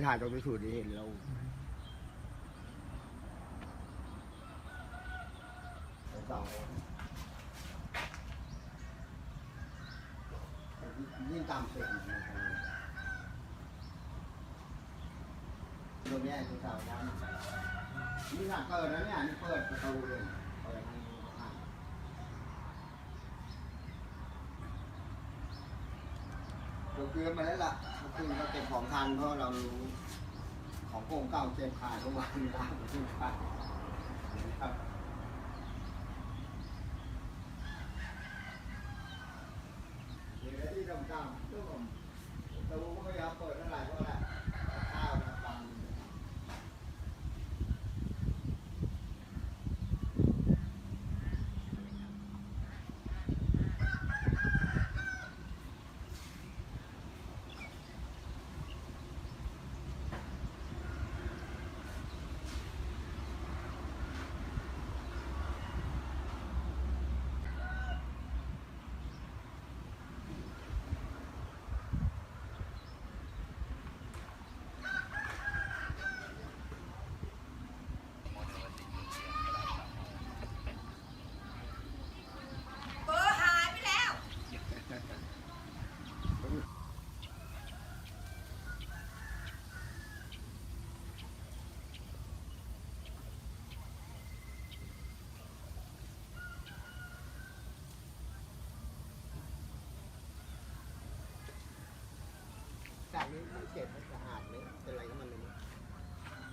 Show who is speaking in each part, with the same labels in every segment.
Speaker 1: ถ่ายตรงที่สุดที่เห็นเราสองยิ่งตามเสร็จตรงนี้คือเสาด้านนี่หลังเปิดแล้วเนี่ยนี่เปิดประตูเลยเปิดทางนี้เราเกลือมาแล้วล่ะคือเราเก็บของทันเพราะเรารู้ของโกงเก่าเจ็บขายทุกวันร้านทุกวันครับเดี๋ยวที่ดำๆเรื่องผมเราก็ไม่ยอมเปิดเท่าไหร่เพราะอะไรข้าวมันฟังจากนี้มันเก็บมันสะอาดเลยเป็นไรก็มันเลย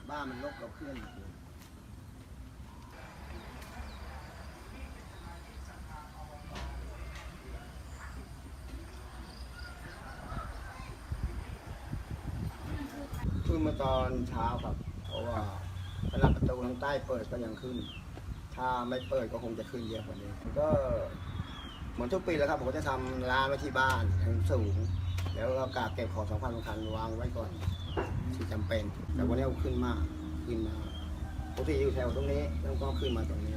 Speaker 1: บ้านมันรกเราเคลื่อนขึ้นมาตอนเช้าครับเพราะว่าผนังประตูทางใต้เปิดก็ยังขึ้นถ้าไม่เปิดก็คงจะขึ้นเยอะกว่านี้ก็เหมือนทุกปีแล้วครับผมก็จะทำร้านไว้ที่บ้านทางสูงแล้วก็กาเก็บของสำคัญวางไว้ก่อนที่จำเป็นแต่วันนี้เอาขึ้นมาปกติอยู่แถวตรงนี้แล้วก็ขึ้นมาตรงนี้